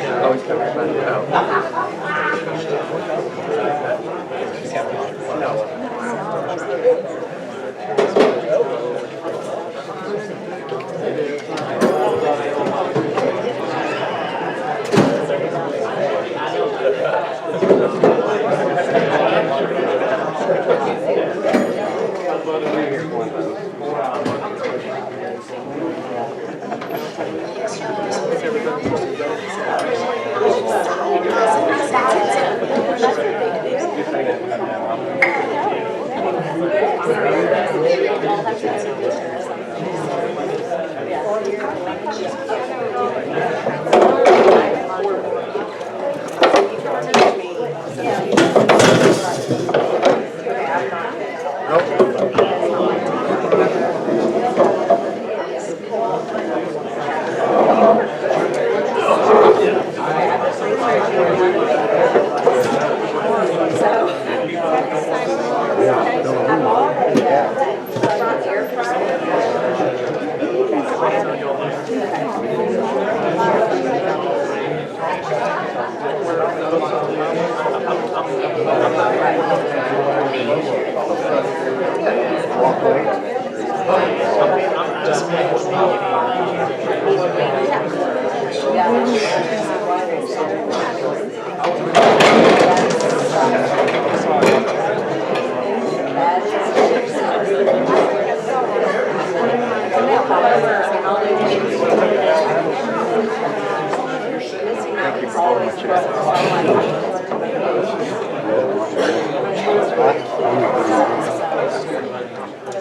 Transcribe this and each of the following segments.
Always comes back out.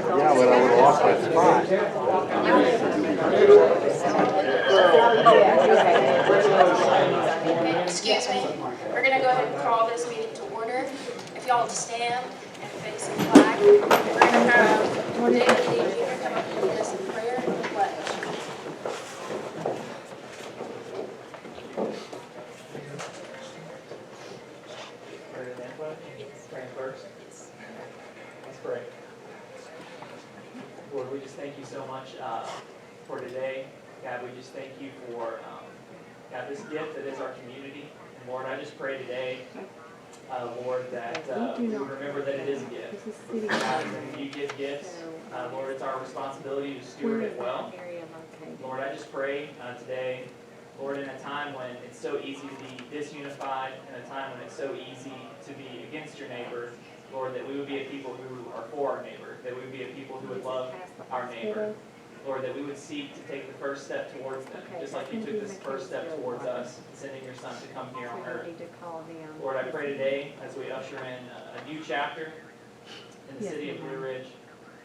Yeah, but I would have lost that spot. Excuse me. We're going to go ahead and call this meeting to order. If y'all would stand and face the flag, we're going to have David Jr. come up and lead us in prayer and pledge. Praying first. Let's pray. Lord, we just thank you so much for today. God, we just thank you for God, this gift that is our community. And Lord, I just pray today, Lord, that we remember that it is a gift. God, when you give gifts, Lord, it's our responsibility to steward it well. Lord, I just pray today, Lord, in a time when it's so easy to be disunified, in a time when it's so easy to be against your neighbor, Lord, that we would be a people who are for our neighbor, that we would be a people who would love our neighbor. Lord, that we would seek to take the first step towards them, just like you took this first step towards us, sending your son to come here on earth. Lord, I pray today, as we usher in a new chapter in the city of Blue Ridge,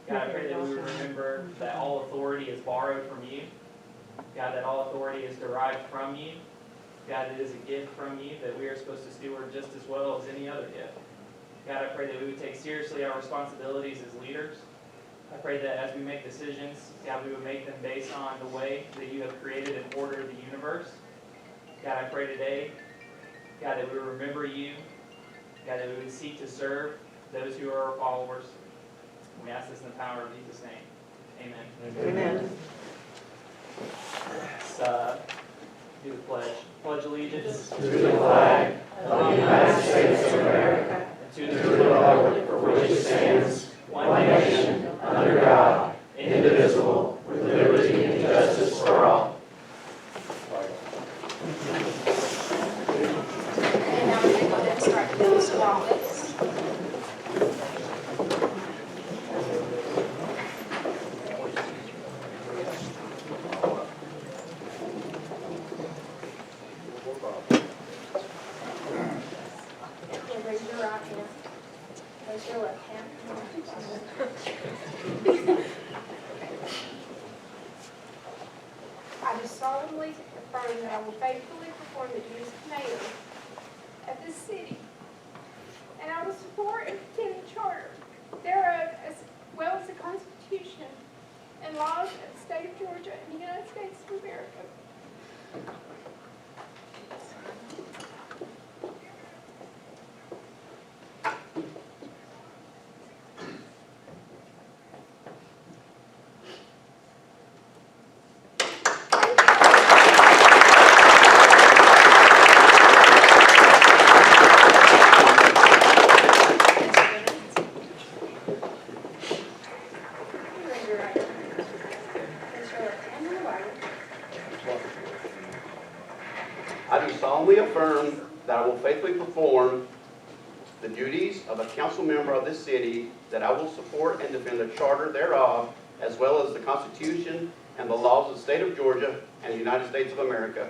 God, I pray that we would remember that all authority is borrowed from you. God, that all authority is derived from you. God, it is a gift from you that we are supposed to steward just as well as any other gift. God, I pray that we would take seriously our responsibilities as leaders. I pray that as we make decisions, God, we would make them based on the way that you have created and ordered the universe. God, I pray today, God, that we would remember you. God, that we would seek to serve those who are our followers. We ask this in the power of Jesus' name. Amen. Amen. Let's do the pledge. Pledge allegiance to the flag of the United States of America and and to the republic for which it stands, one nation, under God, indivisible, with liberty and justice for all. And now we're going to go ahead and start the squad. Raise your right hand. Raise your left hand. I do solemnly affirm that I will faithfully perform the duties of mayor of this city, and I will support and defend the charter thereof, as well as the Constitution and laws of the state of Georgia and the United States of America. Raise your right hand. Place your left hand on the Bible. I do solemnly affirm that I will faithfully perform the duties of a council member of this city, that I will support and defend the charter thereof, as well as the Constitution and the laws of the state of Georgia and the United States of America.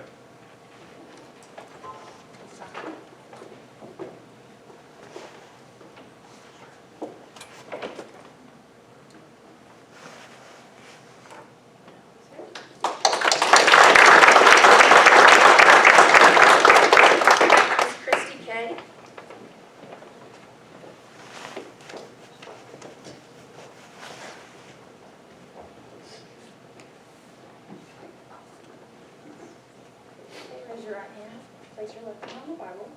Miss Christy Kay. Raise your right hand. Place your left hand on the Bible.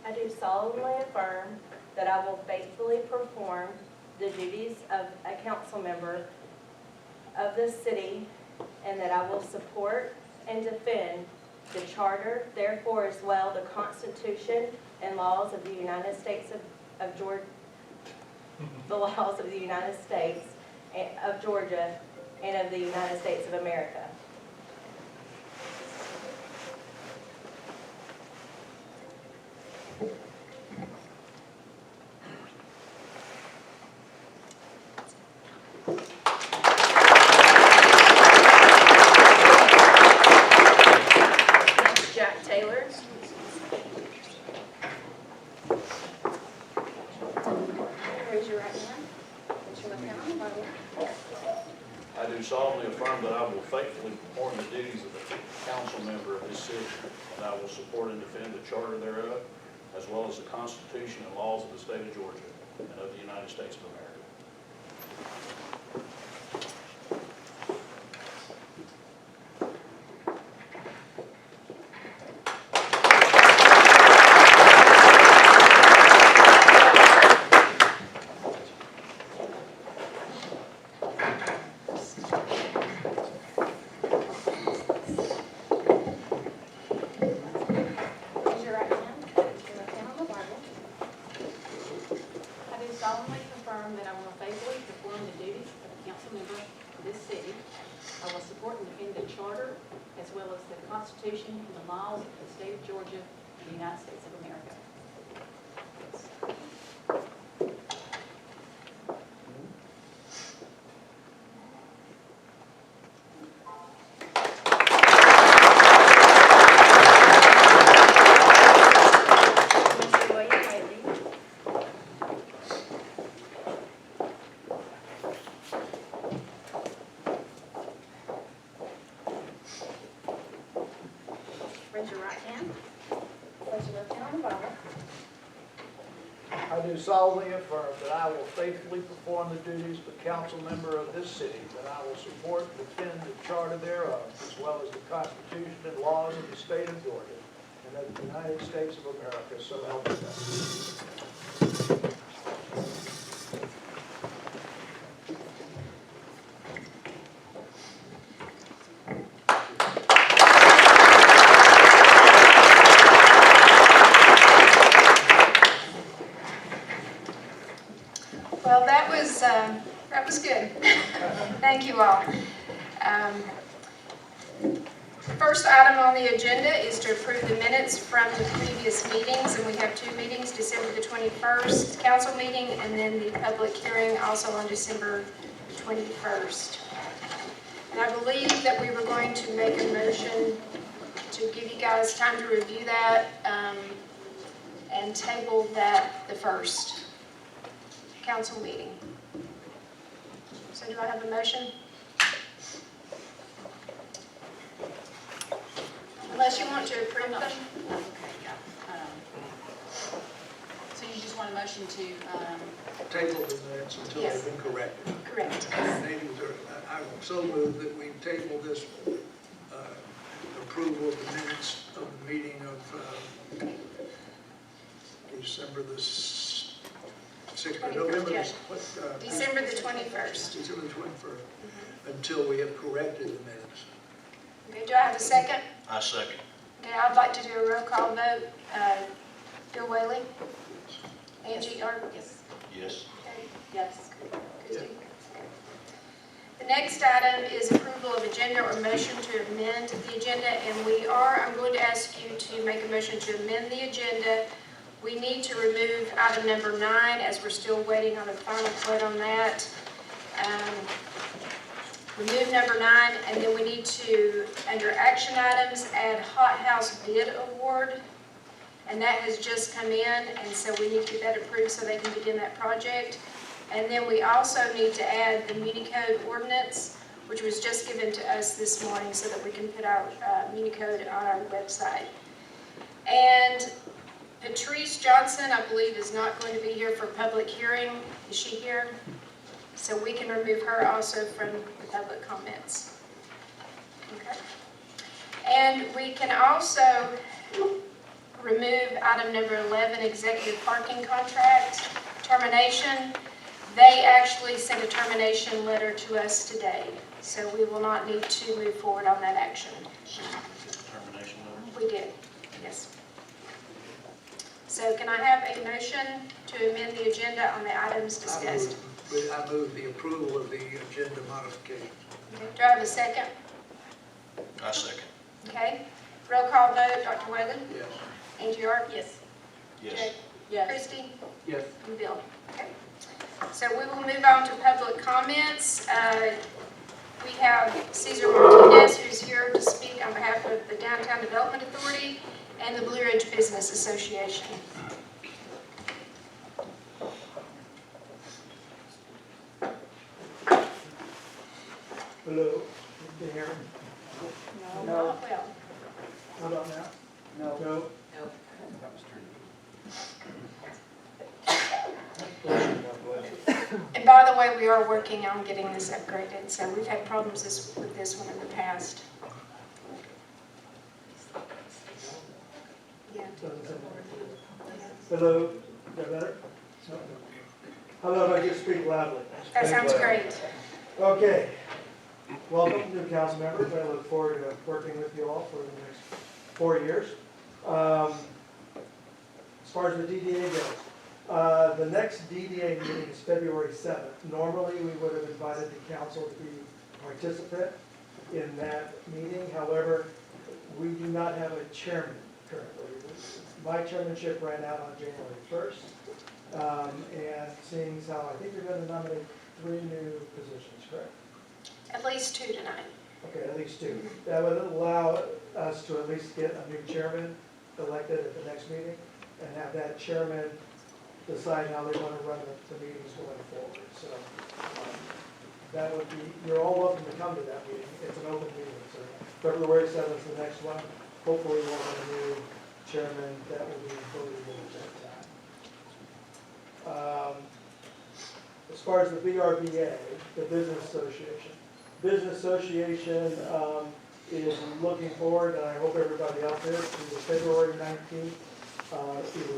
I do solemnly affirm that I will faithfully perform the duties of a council member of this city, and that I will support and defend the charter, therefore as well the Constitution and laws of the United States of Georgia, the laws of the United States of Georgia and of the United States of America. Jack Taylor. Raise your right hand. Place your left hand on the Bible. I do solemnly affirm that I will faithfully perform the duties of a council member of this city, and I will support and defend the charter thereof, as well as the Constitution and laws of the state of Georgia and of the United States of America. Raise your right hand. Place your left hand on the Bible. I do solemnly confirm that I will faithfully perform the duties of a council member of this city. I will support and defend the charter as well as the Constitution and the laws of the state of Georgia and the United States of America. Mr. William Whaley. Raise your right hand. Place your left hand on the Bible. I do solemnly affirm that I will faithfully perform the duties of a council member of this city, that I will support and defend the charter thereof, as well as the Constitution and laws of the state of Georgia and of the United States of America, so help me God. Well, that was good. Thank you all. First item on the agenda is to approve the minutes from the previous meetings, and we have two meetings, December the 21st, council meeting, and then the public hearing also on December 21st. And I believe that we were going to make a motion to give you guys time to review that and table that the first council meeting. So do I have a motion? Unless you want to approve them. Okay, yeah. So you just want a motion to, Table the minutes until Yes. they've been corrected. Correct. I will so move that we table this approval of the minutes of the meeting of December the 6th, November, Yeah. what, December the 21st. December the 21st, until we have corrected the minutes. Okay, do I have a second? I second. Okay, I'd like to do a roll call vote. Bill Whaley? Angie, or, yes. Yes. Okay. Yes. Christie? The next item is approval of agenda or motion to amend the agenda, and I'm going to ask you to make a motion to amend the agenda. We need to remove item number 9, as we're still waiting on a final vote on that. Remove number 9, and then we need to, under action items, add Hot House Bid Award. And that has just come in, and so we need to get that approved so they can begin that project. And then we also need to add the Muni Code ordinance, which was just given to us this morning so that we can put our Muni Code on our website. And Patrice Johnson, I believe, is not going to be here for public hearing. Is she here? So we can remove her also from the public comments. Okay. And we can also remove item number 11, executive parking contract, termination. They actually sent a termination letter to us today, so we will not need to move forward on that action. Termination letter? We did, yes. So can I have a motion to amend the agenda on the items discussed? I move the approval of the agenda modifications. Okay, do I have a second? I second. Okay, roll call vote, Dr. Whalen? Yes. Angie York? Yes. Jay? Yes. Christie? Yes. And Bill? Okay. So we will move on to public comments. We have Cesar Martinez, who's here to speak on behalf of the Downtown Development Authority and the Blue Ridge Business Association. Hello, can you hear me? No. Well, How about now? No. No? and by the way, we are working on getting this upgraded, so we've had problems with this one in the past. Yeah. Hello, is that better? How about if I just speak loudly? That sounds great. Okay. Welcome, new council members. I look forward to working with you all for the next 4 years. As far as the DDA goes, the next DDA meeting is February 7th. Normally, we would have invited the council to be participant in that meeting. However, we do not have a chairman currently. My chairmanship ran out on January 1st. And seeing as how I think you're going to nominate 3 new positions, correct? At least 2 tonight. Okay, at least 2. That would allow us to at least get a new chairman elected at the next meeting and have that chairman decide how they want to run the meetings going forward. So that would be, you're all welcome to come to that meeting. It's an open meeting. So February 7th is the next one. Hopefully we'll have a new chairman that will be voted in at that time. As far as the BRBA, the Business Association. Business Association is looking forward, and I hope everybody else is, to the February 19th,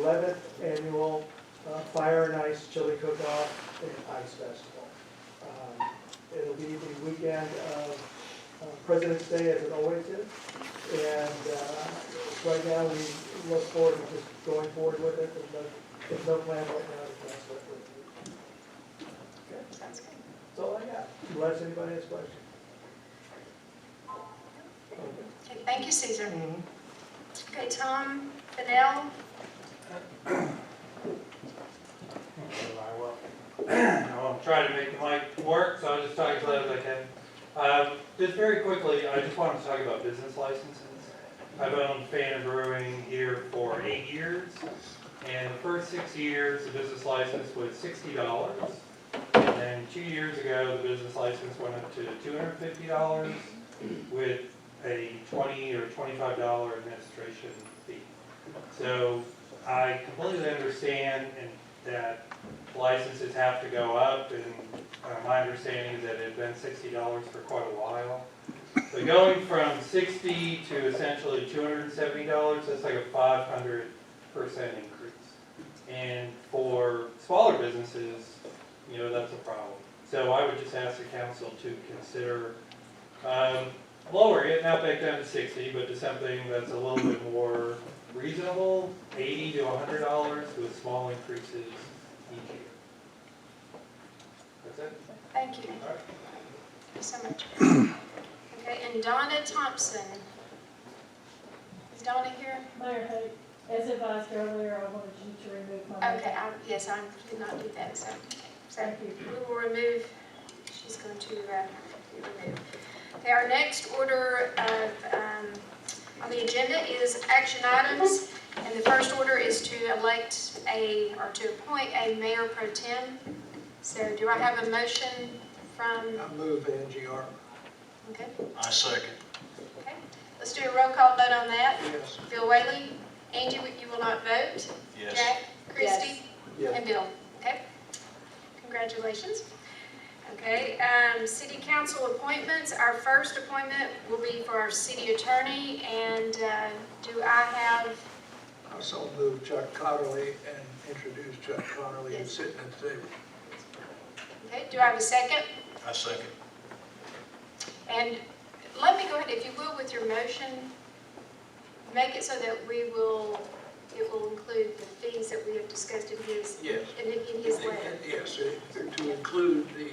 11th annual Fire and Ice Chili Cook-Off and Ice Festival. It'll be the weekend of President's Day, as it always is, and right now we look forward to just going forward with it. There's no plan right now to cancel it. Okay. Sounds good. That's all I got. Unless anybody has questions. Okay, thank you, Cesar. Okay, Tom Fennell. I'll try to make the mic work, so I'll just talk as loud as I can. Just very quickly, I just wanted to talk about business licenses. I've owned Fan Brewing here for 8 years, and the first 6 years, the business license was $60. And then 2 years ago, the business license went up to $250 with a $20 or $25 administration fee. So I completely understand that licenses have to go up, and my understanding is that it had been $60 for quite a while. So going from 60 to essentially $270, that's like a 500% increase. And for smaller businesses, you know, that's a problem. So I would just ask the council to consider lowering it, not back down to 60, but to something that's a little bit more reasonable, $80 to $100 with small increases each year. That's it. Thank you. All right. Thank you so much. Okay, and Donna Thompson. Is Donna here? Mayor Hay, as advised earlier, I wanted you to remove my name. Okay, yes, I did not do that, so Thank you. we will remove, she's going to be removed. Okay, our next order of, on the agenda is action items, and the first order is to elect to appoint a mayor pro tem. So do I have a motion from, I move Angie Arp. okay, I second. okay. Let's do a roll call vote on that. Yes. Bill Whaley, Angie, you will not vote? Yes. Jack, Christie, Yes. and Bill, okay? Congratulations. Okay, city council appointments. Our first appointment will be for our city attorney, and do I have, I so move Chuck Cotterly and introduce Chuck Cotterly who's sitting at the table. okay, do I have a second? I second. And let me go ahead, if you will, with your motion, make it so that it will include the fees that we have discussed in his, Yes. in his letter. Yes, to include the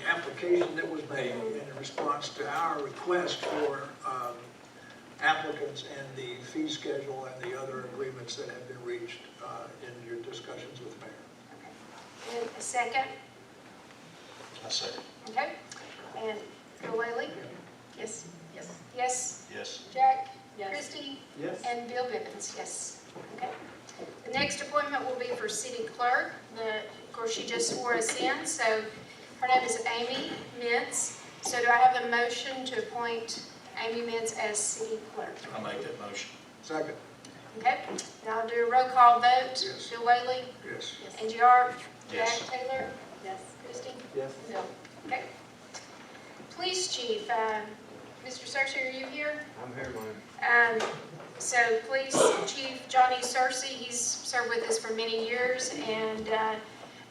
application that was made in response to our request for applicants and the fee schedule and the other agreements that have been reached in your discussions with the mayor. And a second, I second. okay? And Bill Whaley? Yes. Yes. Yes? Yes. Jack? Yes. Christie? Yes. And Bill Bivens, yes. Okay. The next appointment will be for city clerk. Of course, she just swore us in, so her name is Amy Mintz. So do I have a motion to appoint Amy Mintz as city clerk? I make that motion. Second. Okay, now I'll do a roll call vote. Yes. Bill Whaley, Yes. Angie Arp, Yes. Jack Taylor, Yes. Christie, Yes. Bill. Okay. Police chief, Mr. Searcy, are you here? I'm here, ma'am. So Police Chief Johnny Searcy, he's served with us for many years, and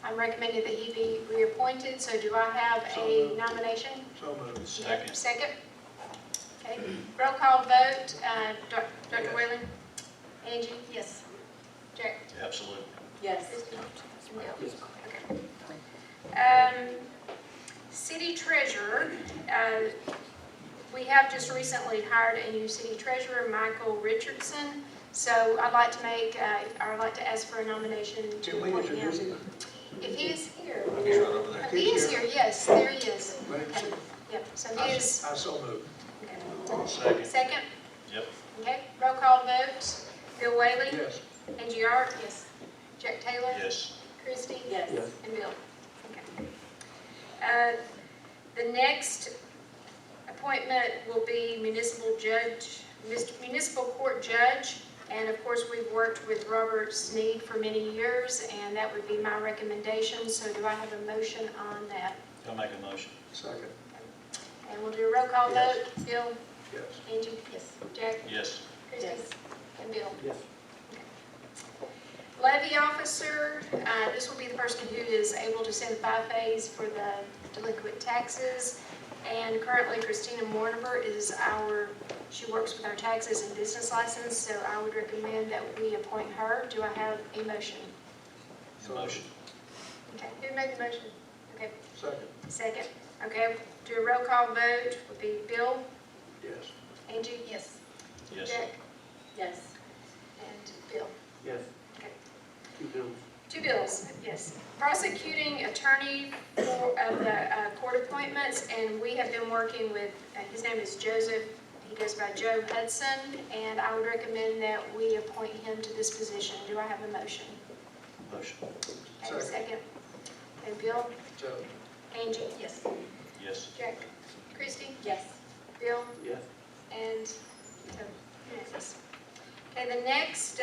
I'm recommending that he be reappointed. So do I have So a moved. nomination? So moved. Second. Second? Okay, roll call vote. Dr. Yes. Whalen? Angie? Yes. Jack? Absolutely. Yes. Christie? Okay. City treasurer, we have just recently hired a new city treasurer, Michael Richardson. So I'd like to ask for a nomination to Can we appoint introduce him. him? If he is here. He's right over there. He is here, yes, there he is. Let him Okay. see. Yep, so he is, I so moved. okay. Second. Second? Yep. Okay, roll call vote. Bill Whaley? Yes. Angie Art? Yes. Jack Taylor? Yes. Christie? Yes. And Bill? Okay. The next appointment will be municipal court judge. And of course, we've worked with Robert Sneed for many years, and that would be my recommendation. So do I have a motion on that? I'll make a motion. Second. And we'll do a roll call Yes. vote. Bill? Yes. Angie? Yes. Jack? Yes. Christie? Yes. And Bill? Yes. Levy officer, this will be the person who is able to send FIFAs for the delinquent taxes. And currently Christina Mortimer is she works with our taxes and business license, so I would recommend that we appoint her. Do I have a motion? Motion. Okay, who made the motion? Okay, Second. second. Okay, do a roll call vote, would be Bill, Yes. Angie, Yes. Yes. Jack, Yes. and Bill. Yes. Okay. Two bills. Two bills, yes. Prosecuting attorney of the court appointments, and we have been working with, his name is Joseph, he goes by Joe Hudson, and I would recommend that we appoint him to this position. Do I have a motion? Motion. Have a second? And Bill, So, Angie? Yes. Yes. Jack? Christie? Yes. Bill? Yes. And unanimous. Okay, the next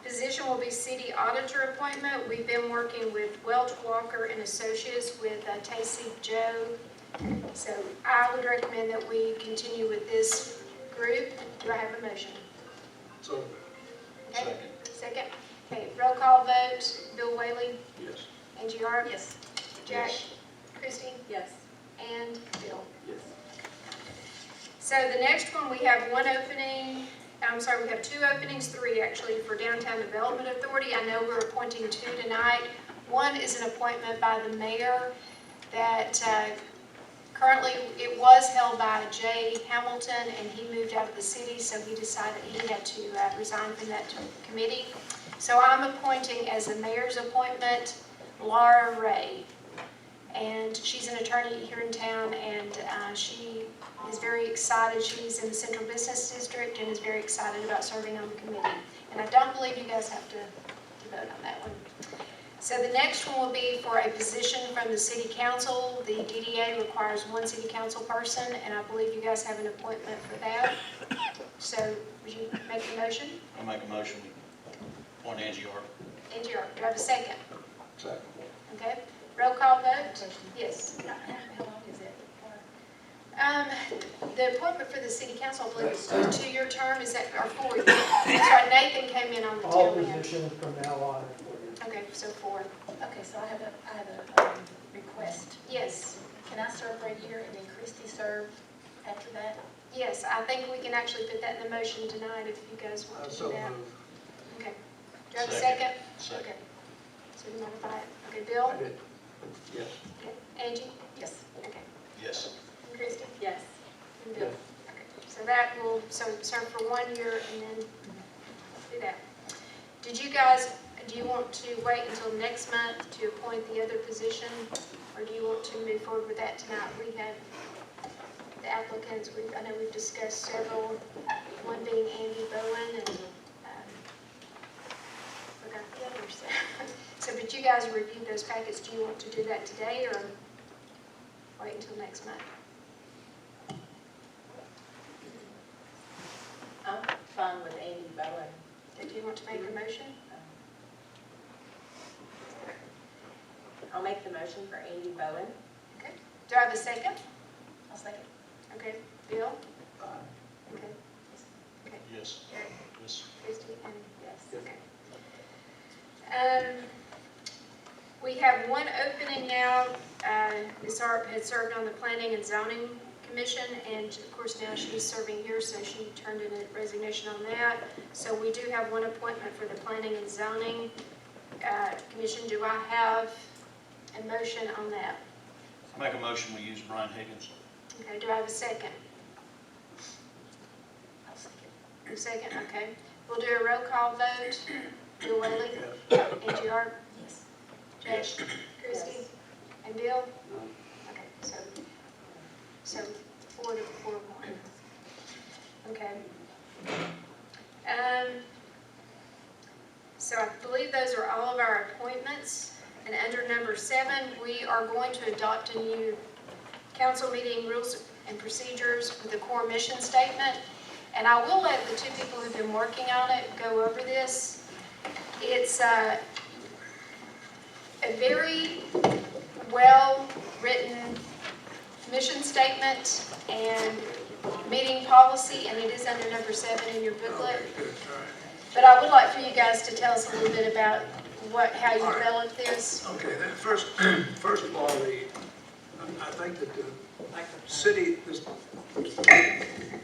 position will be city auditor appointment. We've been working with Welch Walker and Associates with Tacey Joe. So I would recommend that we continue with this group. Do I have a motion? So. Okay. Second. Okay, roll call vote. Bill Whaley? Yes. Angie Arp? Yes. Jack? Yes. Christie? Yes. And Bill? Yes. So the next one, we have one opening, I'm sorry, we have two openings, three actually, for Downtown Development Authority. I know we're appointing two tonight. One is an appointment by the mayor that currently it was held by Jay Hamilton, and he moved out of the city, so he decided he had to resign from that committee. So I'm appointing as the mayor's appointment Laura Ray. And she's an attorney here in town, and she is very excited. She's in the Central Business District and is very excited about serving on the committee. And I don't believe you guys have to vote on that one. So the next one will be for a position from the City Council. The DDA requires one City Council person, and I believe you guys have an appointment for that. So would you make the motion? I'll make a motion, we appoint Angie Arp. Angie Arp, do I have a second? Second. Okay, roll call vote? Yes. How long is it? The appointment for the City Council, I believe, is a two-year term, is that, or 4 years? That's right, Nathan came in on the All tail end. positions from now on. Okay, so 4. Okay, so I have a request. Yes, Can I serve right here and then Christie serve after that? yes, I think we can actually put that in the motion tonight if you guys want to do that. Okay. Do I have a second? Second. Okay. So you modify it. Okay, Bill? I did. Yes. Okay. Angie? Yes. Okay. Yes. And Christie? Yes. And Bill? Okay. So that will serve for 1 year and then do that. Did you guys, do you want to wait until next month to appoint the other position? Or do you want to move forward with that tonight? We have the applicants, I know we've discussed several, one being Andy Bowen and forgot the others. So, but you guys reviewed those packets. Do you want to do that today or wait until next month? I'm fine with Andy Bowen. Do you want to make a motion? I'll make the motion for Andy Bowen. Okay. Do I have a second? I'll second. Okay. Bill? Aye. Okay. Okay. Yes. Jack? Yes. Christie? And Yes. okay. We have one opening now. Ms. Arp had served on the Planning and Zoning Commission, and of course now she's serving here, so she turned in a resignation on that. So we do have one appointment for the Planning and Zoning Commission. Do I have a motion on that? I make a motion, we use Brian Higgins. Okay, do I have a second? I'll second. A second, okay. We'll do a roll call vote. Bill Whaley? Angie Arp? Yes. Jack? Christie? Yes. And Bill? Okay, so 4 to 4 1. Okay. So I believe those are all of our appointments. And under number 7, we are going to adopt a new council meeting rules and procedures with a core mission statement. And I will let the two people who've been working on it go over this. It's a very well-written mission statement and meeting policy, and it is under number 7 in your booklet. But I would like for you guys to tell us a little bit about how you developed this. Okay, then first of all, I think that the city,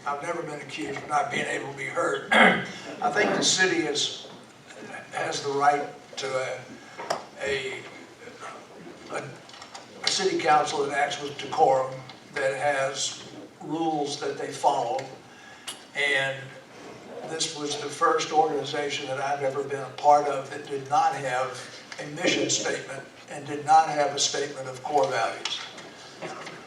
I've never been accused of not being able to be heard. I think the city has the right to a city council that acts with decorum, that has rules that they follow. And this was the first organization that I've ever been a part of that did not have a mission statement and did not have a statement of core values.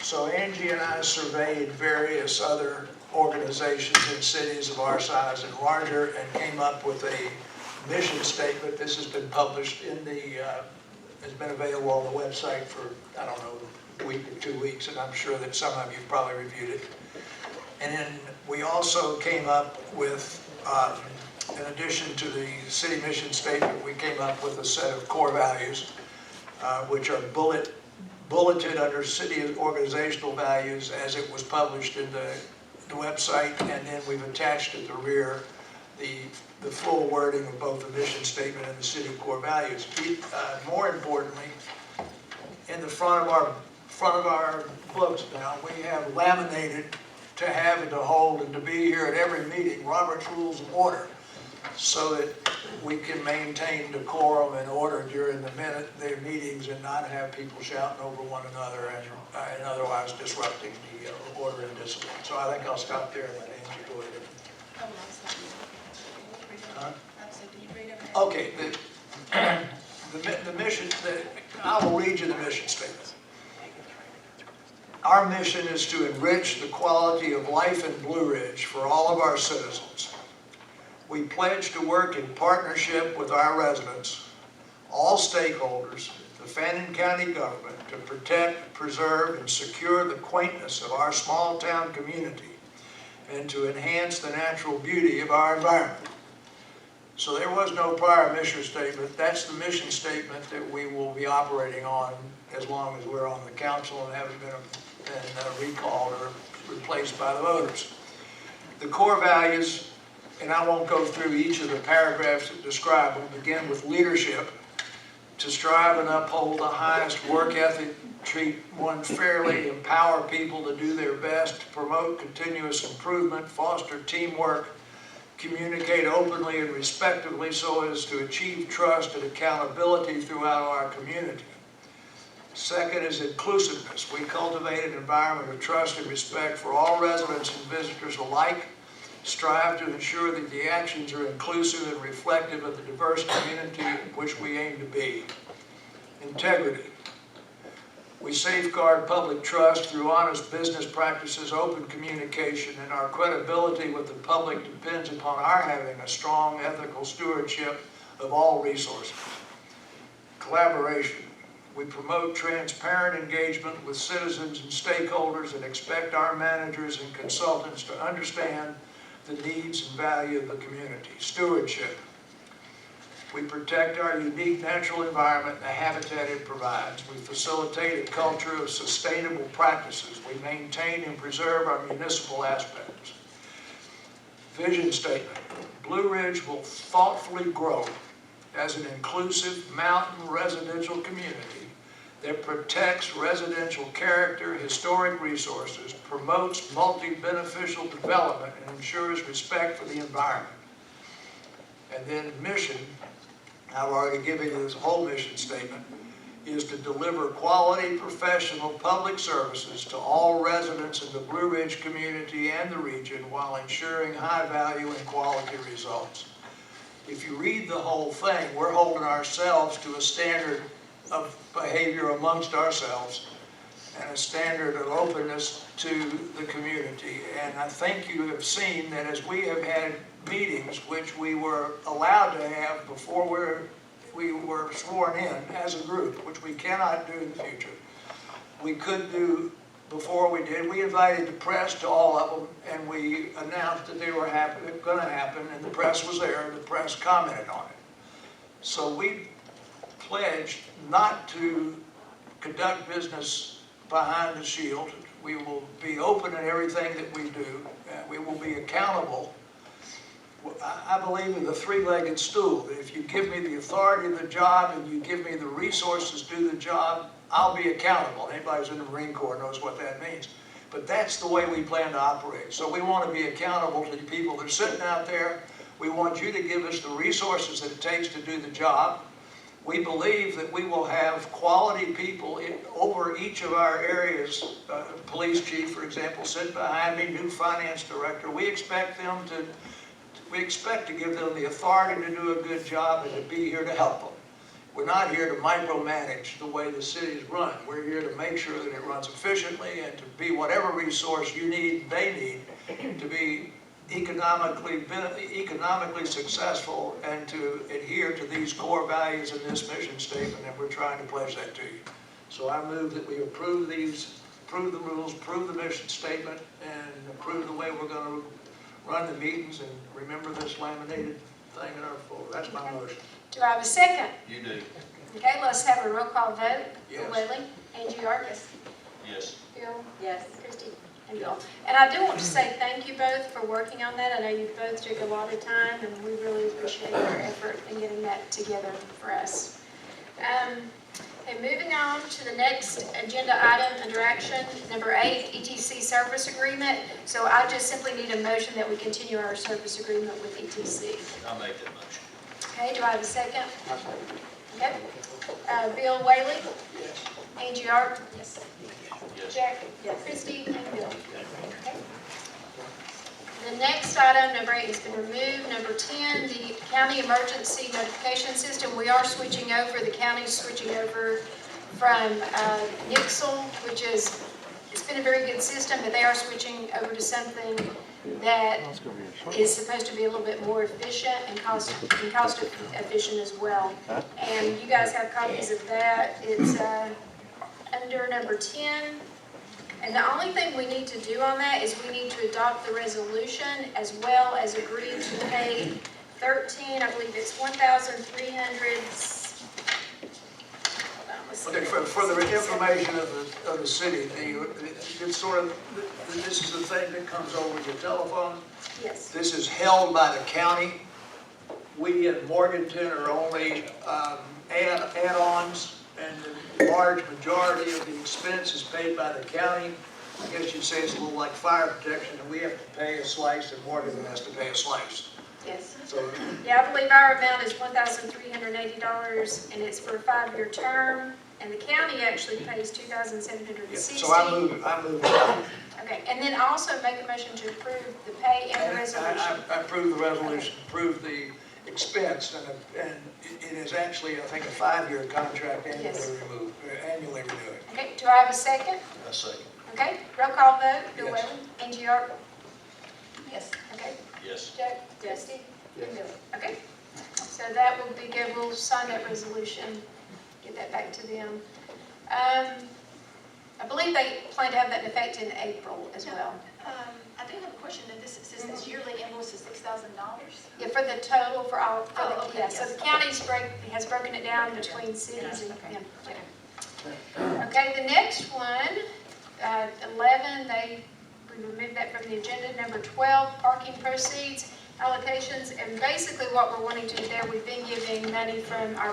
So Angie and I surveyed various other organizations in cities of our size and larger and came up with a mission statement. This has been published has been available on the website for, I don't know, a week or 2 weeks, and I'm sure that some of you probably reviewed it. And then we also came up with In addition to the city mission statement, we came up with a set of core values, which are bulleted under city organizational values as it was published in the website, and then we've attached at the rear the full wording of both the mission statement and the city core values. More importantly, in the front of our books now, we have laminated to have and to hold and to be here at every meeting, Robert's Rules of Order, so that we can maintain decorum and order during their meetings and not have people shouting over one another and otherwise disrupting the order and discipline. So I think I'll stop there and let Angie go ahead. Huh? Okay, the mission, I will read you the mission statement. Our mission is to enrich the quality of life in Blue Ridge for all of our citizens. We pledge to work in partnership with our residents, all stakeholders, the Fannin County government, to protect, preserve, and secure the quaintness of our small town community and to enhance the natural beauty of our environment. So there was no prior mission statement. That's the mission statement that we will be operating on as long as we're on the council and haven't been recalled or replaced by the voters. The core values, and I won't go through each of the paragraphs that describe them, begin with leadership, to strive and uphold the highest work ethic, treat one fairly, empower people to do their best, to promote continuous improvement, foster teamwork, communicate openly and respectfully so as to achieve trust and accountability throughout our community. Second is inclusiveness. We cultivate an environment of trust and respect for all residents and visitors alike, strive to ensure that the actions are inclusive and reflective of the diverse community in which we aim to be. Integrity. We safeguard public trust through honest business practices, open communication, and our credibility with the public depends upon our having a strong ethical stewardship of all resources. Collaboration. We promote transparent engagement with citizens and stakeholders and expect our managers and consultants to understand the needs and value of the community. Stewardship. We protect our unique natural environment and the habitat it provides. We facilitate a culture of sustainable practices. We maintain and preserve our municipal aspects. Vision statement. Blue Ridge will thoughtfully grow as an inclusive mountain residential community that protects residential character, historic resources, promotes multi-beneficial development, and ensures respect for the environment. And then mission, I've already given you this whole mission statement, is to deliver quality, professional public services to all residents in the Blue Ridge community and the region while ensuring high value and quality results. If you read the whole thing, we're holding ourselves to a standard of behavior amongst ourselves and a standard of openness to the community. And I think you have seen that as we have had meetings, which we were allowed to have before we were sworn in as a group, which we cannot do in the future. We could do before we did. We invited the press to all of them, and we announced that they were going to happen, and the press was there, and the press commented on it. So we pledged not to conduct business behind the shield. We will be open in everything that we do. We will be accountable. I believe in the three-legged stool, that if you give me the authority of the job and you give me the resources to do the job, I'll be accountable. Anybody who's in the Marine Corps knows what that means. But that's the way we plan to operate. So we want to be accountable to the people that are sitting out there. We want you to give us the resources that it takes to do the job. We believe that we will have quality people over each of our areas. Police chief, for example, sitting behind me, new finance director. We expect to give them the authority to do a good job and to be here to help them. We're not here to micromanage the way the city is run. We're here to make sure that it runs efficiently and to be whatever resource you need, they need, to be economically successful and to adhere to these core values in this mission statement, and we're trying to pledge that to you. So I move that we approve these, approve the rules, approve the mission statement, and approve the way we're going to run the meetings, and remember this laminated thing in our full. That's my motion. Do I have a second? You do. Okay, let's have a roll call vote. Yes. Bill Whaley, Angie Arcus, Yes. Bill, Yes. Christie, and Bill. And I do want to say thank you both for working on that. I know you both took a lot of time, and we really appreciate your effort in getting that together for us. Okay, moving on to the next agenda item under action, number 8, ETC service agreement. So I just simply need a motion that we continue our service agreement with ETC. I'll make that motion. Okay, do I have a second? Okay. Bill Whaley? Yes. Angie Arp? Yes. Yes. Jack? Yes. Christie? And Bill? Okay. The next item, number 8, has been removed. Number 10, the county emergency notification system. We are switching over, the county's switching over from Nixle, which is, it's been a very good system, but they are switching over to something that is supposed to be a little bit more efficient and cost efficient as well. And you guys have copies of that. It's under number 10. And the only thing we need to do on that is we need to adopt the resolution as well as agree to pay 13, I believe it's 1,300. Okay, for the information of the city, it's sort of, this is the thing that comes over your telephone. Yes. This is held by the county. We in Morganton are only add-ons, and the large majority of the expense is paid by the county. I guess you'd say it's a little like fire protection, and we have to pay a slice, and Morganton has to pay a slice. Yes. So, Yeah, I believe our amount is $1,380, and it's for a 5-year term. And the county actually pays $2,760. so I move it. Okay, and then also make a motion to approve the pay and the resolution. I approve the resolution, approve the expense, and it is actually, I think, a 5-year contract Yes. annually renewed. Okay, do I have a second? A second. Okay, roll call vote. Bill Yes. Whaley, Angie Arp. Yes. Okay, Yes. Jack, Christie, and Bill. Okay, so that will be good. We'll sign that resolution, get that back to them. I believe they plan to have that in effect in April as well. I do have a question, that this says this yearly invoice is $6,000? Yeah, for the total for all, for the, Oh, okay, yeah, so yes. the county's has broken it down between cities and, yeah. Okay, the next one, 11, we removed that from the agenda. Number 12, parking proceeds, allocations, and basically what we're wanting to do there, we've been giving money from our